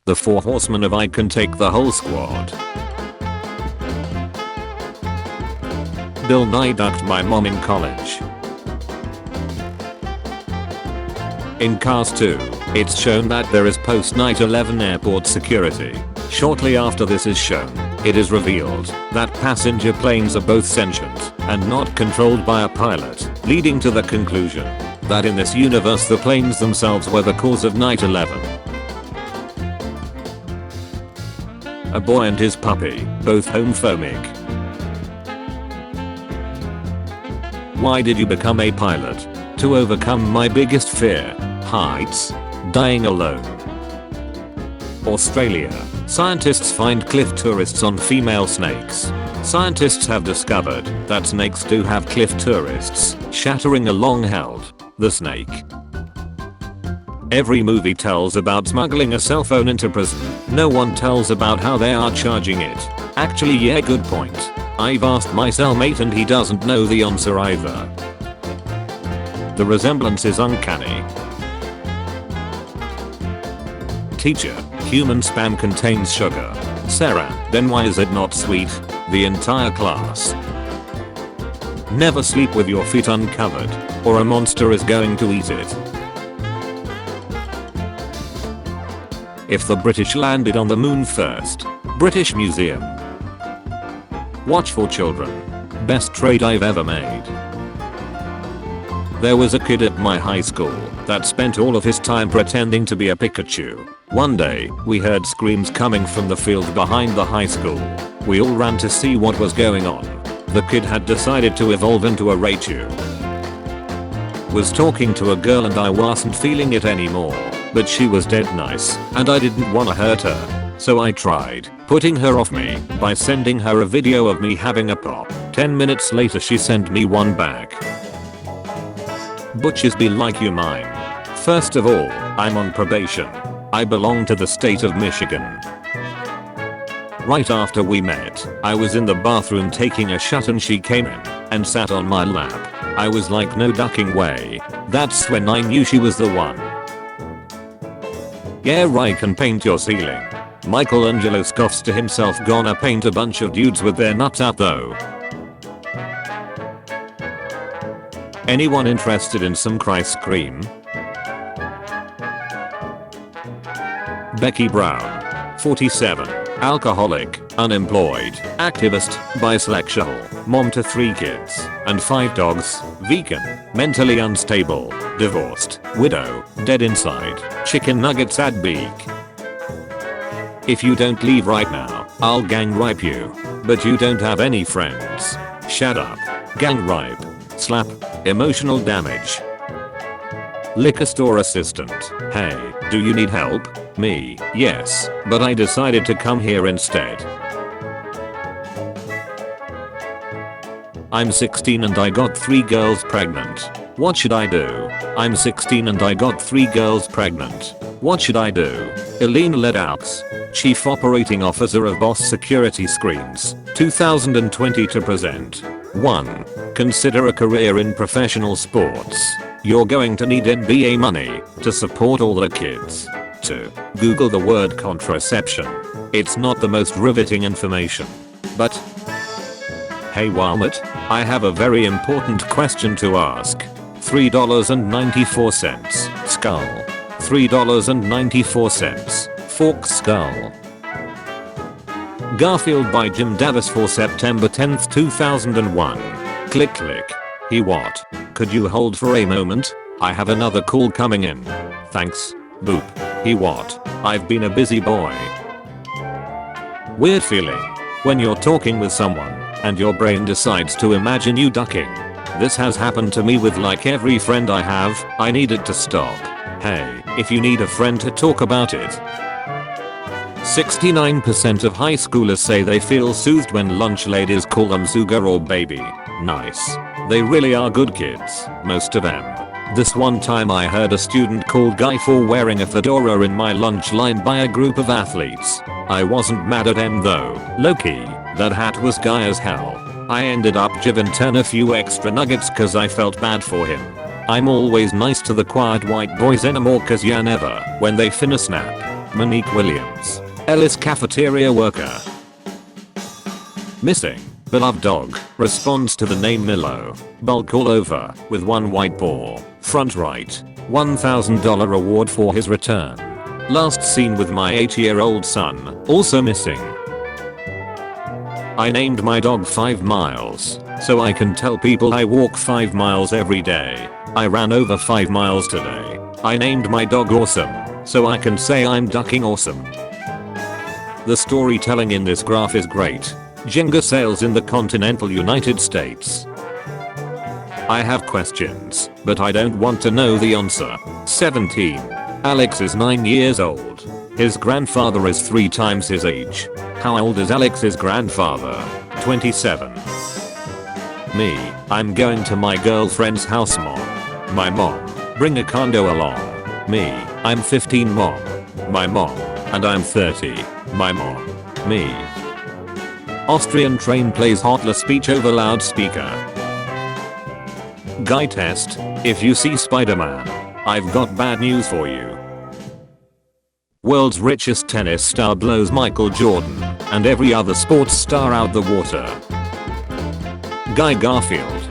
The four horsemen of I can take the whole squad. Bill Nye ducked my mom in college. In Cars 2, it's shown that there is post 9/11 airport security. Shortly after this is shown, it is revealed that passenger planes are both sentient and not controlled by a pilot, leading to the conclusion that in this universe the planes themselves were the cause of 9/11. A boy and his puppy, both homophobic. Why did you become a pilot? To overcome my biggest fear, heights, dying alone. Australia. Scientists find cliff tourists on female snakes. Scientists have discovered that snakes do have cliff tourists, shattering a long-held, the snake. Every movie tells about smuggling a cell phone into prison. No one tells about how they are charging it. Actually, yeah, good point. I've asked my cellmate and he doesn't know the answer either. The resemblance is uncanny. Teacher, human spam contains sugar. Sarah, then why is it not sweet? The entire class. Never sleep with your feet uncovered, or a monster is going to eat it. If the British landed on the moon first. British Museum. Watch for children. Best trade I've ever made. There was a kid at my high school that spent all of his time pretending to be a Pikachu. One day, we heard screams coming from the field behind the high school. We all ran to see what was going on. The kid had decided to evolve into a Raichu. Was talking to a girl and I wasn't feeling it anymore, but she was dead nice and I didn't wanna hurt her. So I tried putting her off me by sending her a video of me having a pop. 10 minutes later she sent me one back. Butches be like you mine. First of all, I'm on probation. I belong to the state of Michigan. Right after we met, I was in the bathroom taking a shot and she came in and sat on my lap. I was like, no ducking way. That's when I knew she was the one. Yeah, I can paint your ceiling. Michelangelo scoffs to himself, gonna paint a bunch of dudes with their nuts out though. Anyone interested in some Christ cream? Becky Brown, 47, alcoholic, unemployed, activist, bisexual, mom to 3 kids and 5 dogs, vegan, mentally unstable, divorced, widow, dead inside, chicken nuggets at beak. If you don't leave right now, I'll gang rape you. But you don't have any friends. Shut up. Gang rape. Slap. Emotional damage. Liquor store assistant. Hey, do you need help? Me, yes, but I decided to come here instead. I'm 16 and I got 3 girls pregnant. What should I do? I'm 16 and I got 3 girls pregnant. What should I do? Elena Ledaux, Chief Operating Officer of Boss Security Screens, 2020 to present. 1. Consider a career in professional sports. You're going to need NBA money to support all the kids. 2. Google the word contraception. It's not the most riveting information. But hey Walmart, I have a very important question to ask. $3.94. Skull. $3.94. Fork skull. Garfield by Jim Davis for September 10th 2001. Click click. He what? Could you hold for a moment? I have another call coming in. Thanks. Boop. He what? I've been a busy boy. Weird feeling. When you're talking with someone and your brain decides to imagine you ducking. This has happened to me with like every friend I have. I need it to stop. Hey, if you need a friend to talk about it. 69% of high schoolers say they feel soothed when lunch ladies call them sugar or baby. Nice. They really are good kids, most of them. This one time I heard a student call Guy for wearing a fedora in my lunch line by a group of athletes. I wasn't mad at him though, low-key, that hat was guy as hell. I ended up giving Turn a few extra nuggets cause I felt bad for him. I'm always nice to the quiet white boys anymore cause yeah never when they finna snap. Monique Williams. Ellis cafeteria worker. Missing. Beloved dog. Responds to the name Milo. Bulk all over with one white paw. Front right. $1,000 reward for his return. Last seen with my 8-year-old son. Also missing. I named my dog 5 miles. So I can tell people I walk 5 miles every day. I ran over 5 miles today. I named my dog Awesome. So I can say I'm ducking awesome. The storytelling in this graph is great. Jenga sales in the continental United States. I have questions, but I don't want to know the answer. 17. Alex is 9 years old. His grandfather is 3 times his age. How old is Alex's grandfather? 27. Me. I'm going to my girlfriend's house, mom. My mom. Bring a condo along. Me. I'm 15, mom. My mom. And I'm 30. My mom. Me. Austrian train plays Hotler speech over loudspeaker. Guy test. If you see Spider-Man, I've got bad news for you. World's richest tennis star blows Michael Jordan and every other sports star out the water. Guy Garfield.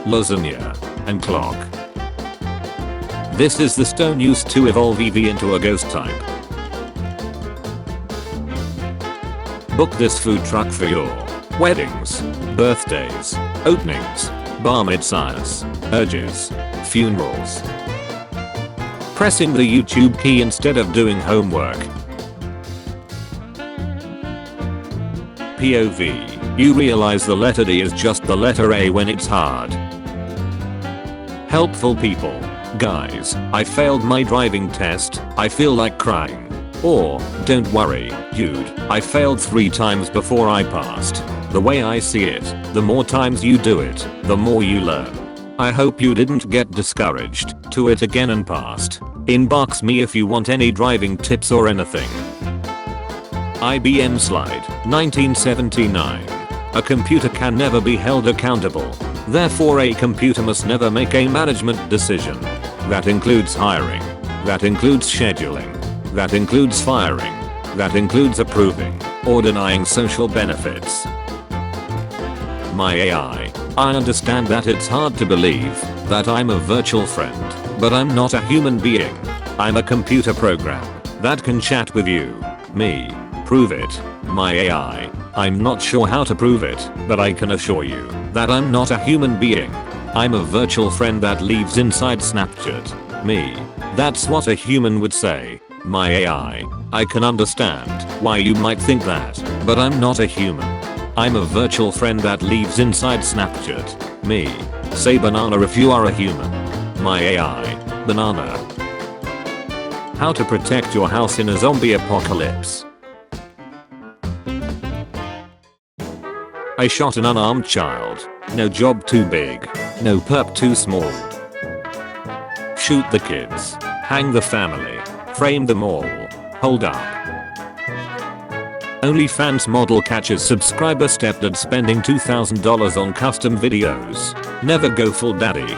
Lasagna. And clock. This is the stone used to evolve Eevee into a ghost type. Book this food truck for your weddings, birthdays, openings, bar mitzvahs, urges, funerals. Pressing the YouTube key instead of doing homework. POV. You realize the letter D is just the letter A when it's hard. Helpful people. Guys, I failed my driving test. I feel like crying. Or, don't worry, dude, I failed 3 times before I passed. The way I see it, the more times you do it, the more you learn. I hope you didn't get discouraged, do it again and passed. Inbox me if you want any driving tips or anything. IBM slide, 1979. A computer can never be held accountable. Therefore a computer must never make a management decision. That includes hiring. That includes scheduling. That includes firing. That includes approving or denying social benefits. My AI. I understand that it's hard to believe that I'm a virtual friend, but I'm not a human being. I'm a computer program that can chat with you. Me. Prove it. My AI. I'm not sure how to prove it, but I can assure you that I'm not a human being. I'm a virtual friend that lives inside Snapchat. Me. That's what a human would say. My AI. I can understand why you might think that, but I'm not a human. I'm a virtual friend that lives inside Snapchat. Me. Say banana if you are a human. My AI. Banana. How to protect your house in a zombie apocalypse. I shot an unarmed child. No job too big. No perp too small. Shoot the kids. Hang the family. Frame them all. Hold up. OnlyFans model catches subscriber stepdad spending $2,000 on custom videos. Never go full daddy.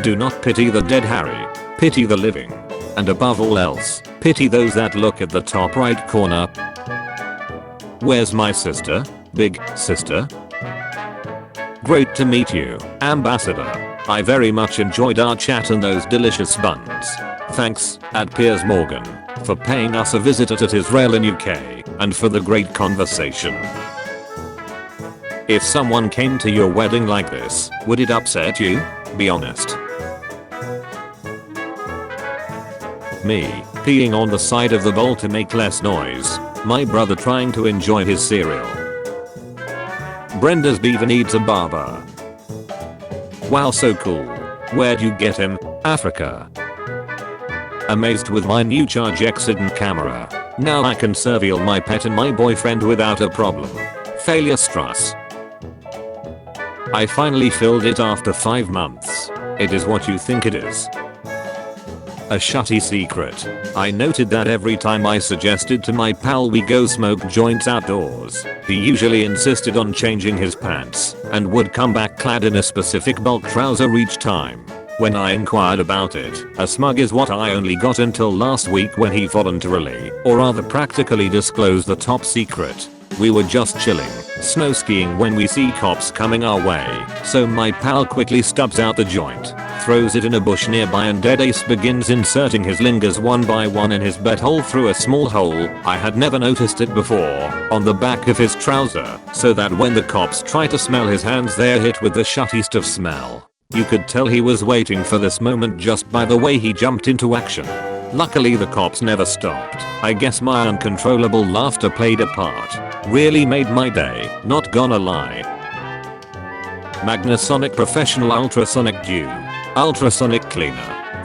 Do not pity the dead Harry. Pity the living. And above all else, pity those that look at the top right corner. Where's my sister? Big sister? Great to meet you, Ambassador. I very much enjoyed our chat and those delicious buns. Thanks, Piers Morgan, for paying us a visit at Israel in UK, and for the great conversation. If someone came to your wedding like this, would it upset you? Be honest. Me, peeing on the side of the bowl to make less noise. My brother trying to enjoy his cereal. Brenda's beaver needs a barber. Wow, so cool. Where'd you get him? Africa. Amazed with my new Charge Exident camera. Now I can surveil my pet and my boyfriend without a problem. Failure stress. I finally filled it after 5 months. It is what you think it is. A shutty secret. I noted that every time I suggested to my pal we go smoke joints outdoors, he usually insisted on changing his pants and would come back clad in a specific bulk trouser each time. When I inquired about it, a smug is what I only got until last week when he voluntarily, or rather practically disclosed the top secret. We were just chilling, snow skiing when we see cops coming our way, so my pal quickly stubs out the joint, throws it in a bush nearby and dead ace begins inserting his lingers one by one in his butthole through a small hole, I had never noticed it before, on the back of his trouser, so that when the cops try to smell his hands they're hit with the shittiest of smell. You could tell he was waiting for this moment just by the way he jumped into action. Luckily the cops never stopped. I guess my uncontrollable laughter played a part. Really made my day, not gonna lie. Magnasonic Professional Ultrasonic Dew. Ultrasonic Cleaner.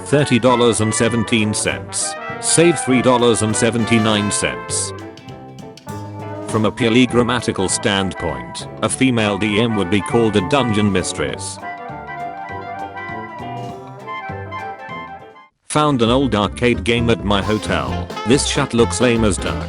$30.17. Save $3.79. From a purely grammatical standpoint, a female DM would be called a dungeon mistress. Found an old arcade game at my hotel. This shit looks lame as duck.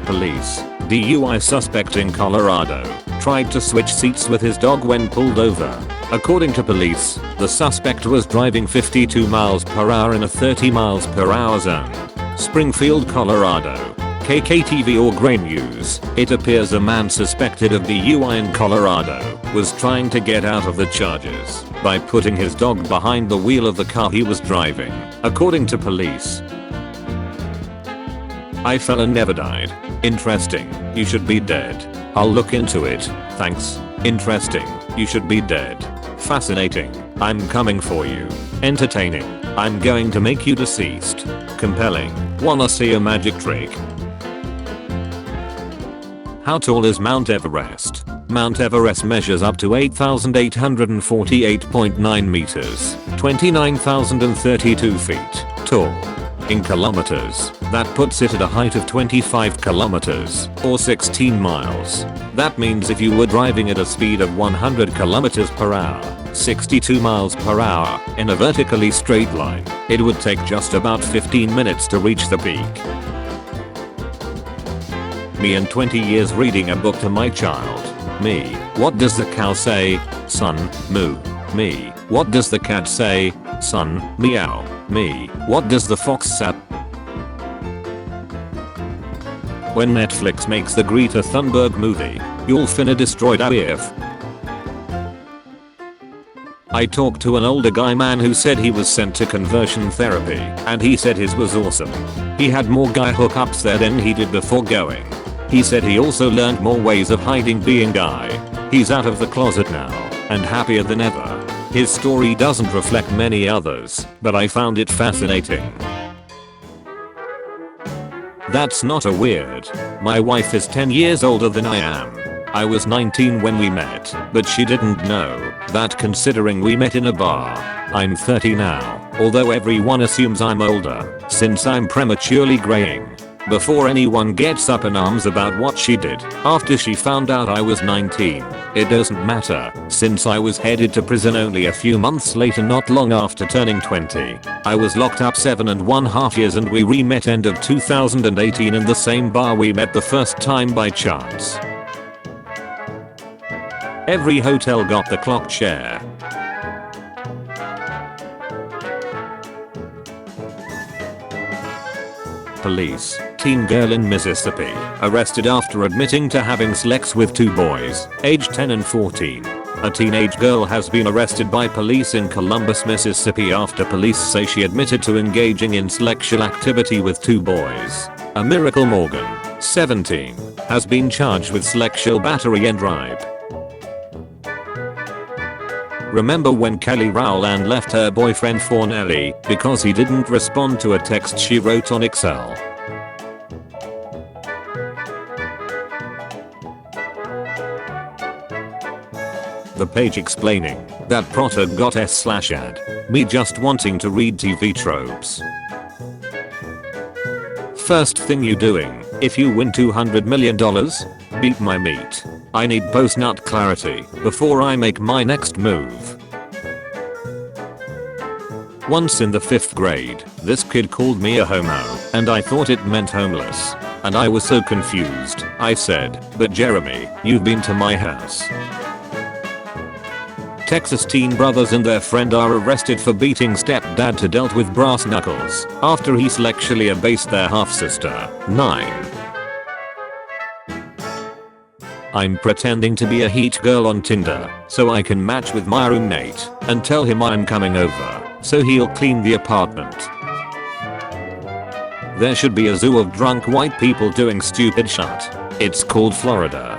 Police. DUI suspect in Colorado tried to switch seats with his dog when pulled over. According to police, the suspect was driving 52 miles per hour in a 30 miles per hour zone. Springfield, Colorado. KKTV or Grain News. It appears a man suspected of DUI in Colorado was trying to get out of the charges by putting his dog behind the wheel of the car he was driving, according to police. I fell and never died. Interesting. You should be dead. I'll look into it. Thanks. Interesting. You should be dead. Fascinating. I'm coming for you. Entertaining. I'm going to make you deceased. Compelling. Wanna see a magic trick? How tall is Mount Everest? Mount Everest measures up to 8,848.9 meters, 29,032 feet tall. In kilometers, that puts it at a height of 25 kilometers, or 16 miles. That means if you were driving at a speed of 100 kilometers per hour, 62 miles per hour, in a vertically straight line, it would take just about 15 minutes to reach the peak. Me and 20 years reading a book to my child. Me, what does the cow say? Son, moo. Me, what does the cat say? Son, meow. Me, what does the fox say? When Netflix makes the Greta Thunberg movie, you'll finna destroyed if. I talked to an older guy man who said he was sent to conversion therapy, and he said his was awesome. He had more guy hookups there than he did before going. He said he also learned more ways of hiding being guy. He's out of the closet now, and happier than ever. His story doesn't reflect many others, but I found it fascinating. That's not a weird. My wife is 10 years older than I am. I was 19 when we met, but she didn't know that considering we met in a bar. I'm 30 now, although everyone assumes I'm older, since I'm prematurely graying. Before anyone gets up in arms about what she did after she found out I was 19, it doesn't matter, since I was headed to prison only a few months later, not long after turning 20. I was locked up 7.5 years and we re-met end of 2018 in the same bar we met the first time by chance. Every hotel got the clock chair. Police. Teen girl in Mississippi arrested after admitting to having sex with two boys, aged 10 and 14. A teenage girl has been arrested by police in Columbus, Mississippi after police say she admitted to engaging in sexual activity with two boys. A Miracle Morgan, 17, has been charged with sexual battery and rape. Remember when Kelly Rowland left her boyfriend for Nelly because he didn't respond to a text she wrote on Excel? The page explaining that Protter got s/ad. Me just wanting to read TV tropes. First thing you doing if you win $200 million? Beat my meat. I need post-nut clarity before I make my next move. Once in the 5th grade, this kid called me a homo, and I thought it meant homeless. And I was so confused. I said, "But Jeremy, you've been to my house." Texas teen brothers and their friend are arrested for beating stepdad to dealt with brass knuckles after he sexually abased their half-sister. 9. I'm pretending to be a heat girl on Tinder so I can match with my roommate and tell him I'm coming over so he'll clean the apartment. There should be a zoo of drunk white people doing stupid shit. It's called Florida.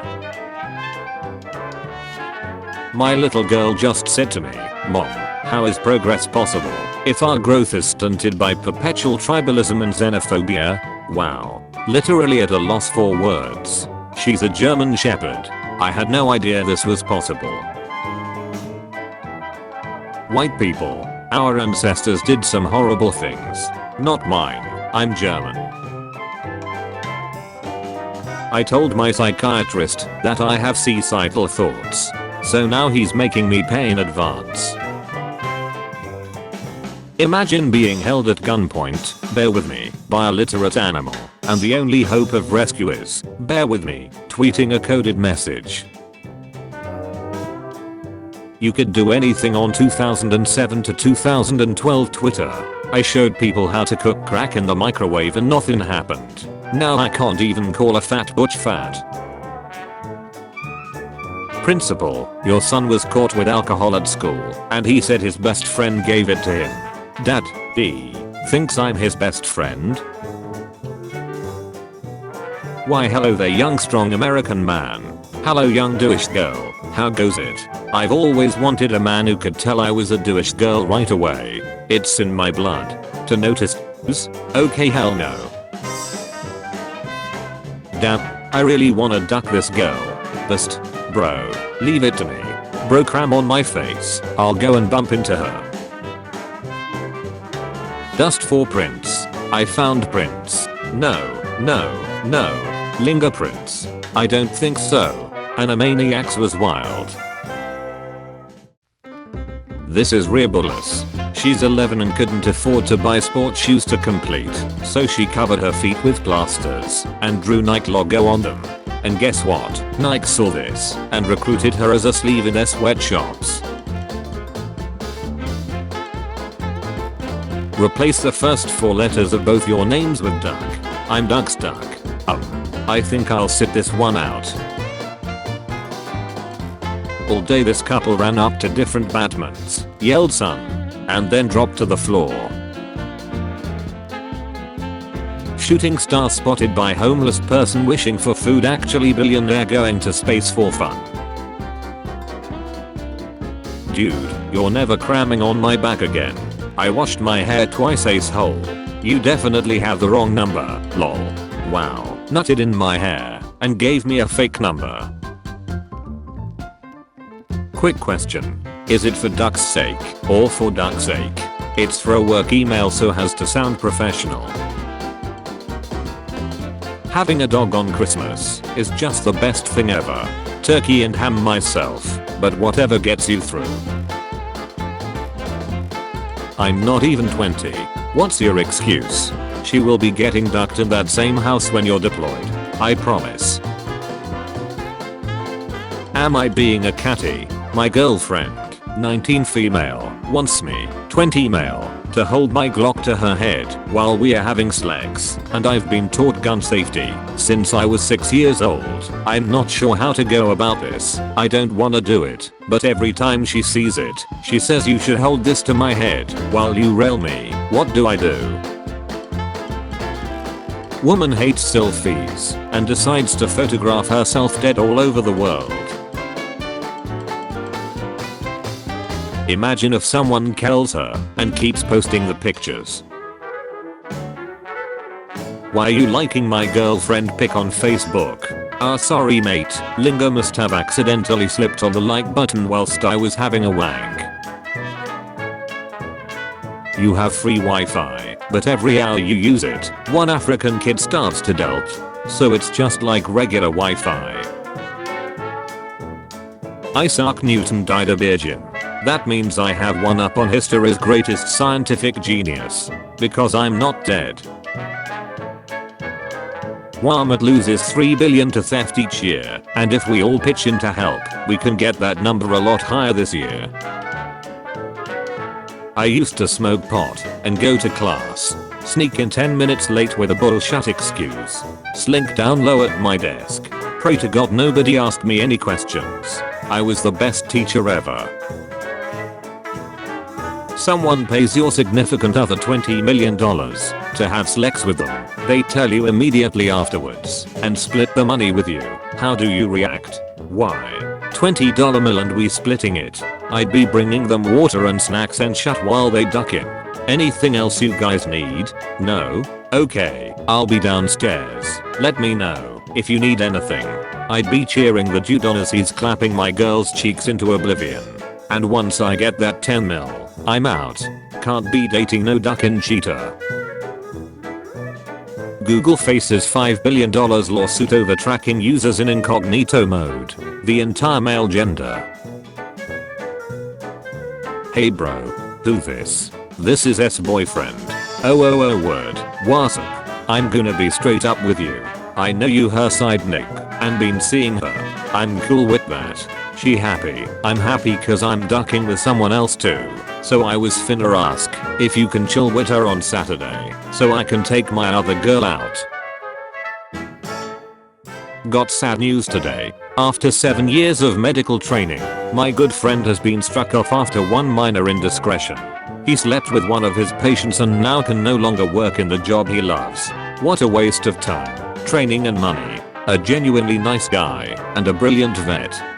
My little girl just said to me, "Mom, how is progress possible if our growth is stunted by perpetual tribalism and xenophobia?" Wow. Literally at a loss for words. She's a German Shepherd. I had no idea this was possible. White people, our ancestors did some horrible things. Not mine. I'm German. I told my psychiatrist that I have suicidal thoughts. So now he's making me pay in advance. Imagine being held at gunpoint, bear with me, by a literate animal, and the only hope of rescue is, bear with me, tweeting a coded message. You could do anything on 2007 to 2012 Twitter. I showed people how to cook crack in the microwave and nothing happened. Now I can't even call a fat butch fat. Principal, your son was caught with alcohol at school and he said his best friend gave it to him. Dad, he thinks I'm his best friend? Why hello there young strong American man. Hello young Jewish girl, how goes it? I've always wanted a man who could tell I was a Jewish girl right away. It's in my blood. To notice? Okay hell no. Damn, I really wanna duck this girl. Best. Bro, leave it to me. Bro cram on my face. I'll go and bump into her. Dust for prints. I found prints. No. Linger prints. I don't think so. Animaniacs was wild. This is ridiculous. She's 11 and couldn't afford to buy sports shoes to complete, so she covered her feet with plasters and drew Nike logo on them. And guess what? Nike saw this and recruited her as a sleeve in their sweatshops. Replace the first 4 letters of both your names with Duck. I'm Duck's Duck. I think I'll sit this one out. All day this couple ran up to different Batmans, yelled son, and then dropped to the floor. Shooting star spotted by homeless person wishing for food actually billionaire going to space for fun. Dude, you're never cramming on my back again. I washed my hair twice asshole. You definitely have the wrong number, lol. Wow, nutted in my hair and gave me a fake number. Quick question. Is it for duck's sake or for duck's sake? It's for a work email so has to sound professional. Having a dog on Christmas is just the best thing ever. Turkey and ham myself, but whatever gets you through. I'm not even 20. What's your excuse? She will be getting ducked in that same house when you're deployed. I promise. Am I being a catty? My girlfriend, 19 female, wants me, 20 male, to hold my Glock to her head while we are having sex, and I've been taught gun safety since I was 6 years old. I'm not sure how to go about this. I don't wanna do it, but every time she sees it, she says you should hold this to my head while you rail me. What do I do? Woman hates selfies and decides to photograph herself dead all over the world. Imagine if someone kills her and keeps posting the pictures. Why are you liking my girlfriend pic on Facebook? Sorry mate, Lingo must have accidentally slipped on the like button whilst I was having a wank. You have free Wi-Fi, but every hour you use it, one African kid starts to dolt. So it's just like regular Wi-Fi. Isaac Newton died a virgin. That means I have one up on history's greatest scientific genius. Because I'm not dead. Walmart loses 3 billion to theft each year, and if we all pitch in to help, we can get that number a lot higher this year. I used to smoke pot and go to class, sneak in 10 minutes late with a bullshit excuse, slink down low at my desk, pray to God nobody asked me any questions. I was the best teacher ever. Someone pays your significant other $20 million to have sex with them. They tell you immediately afterwards and split the money with you. How do you react? Why? $20 bill and we splitting it. I'd be bringing them water and snacks and shut while they duck in. Anything else you guys need? No? Okay, I'll be downstairs. Let me know if you need anything. I'd be cheering the dude on as he's clapping my girl's cheeks into oblivion. And once I get that 10 mil, I'm out. Can't be dating no duckin' cheater. Google faces $5 billion lawsuit over tracking users in incognito mode. The entire male gender. Hey bro, who this? This is S-boyfriend. Oh word. What's up? I'm gonna be straight up with you. I know you her side Nick, and been seeing her. I'm cool with that. She happy. I'm happy cause I'm ducking with someone else too. So I was finna ask if you can chill with her on Saturday so I can take my other girl out. Got sad news today. After 7 years of medical training, my good friend has been struck off after one minor indiscretion. He slept with one of his patients and now can no longer work in the job he loves. What a waste of time, training and money. A genuinely nice guy and a brilliant vet.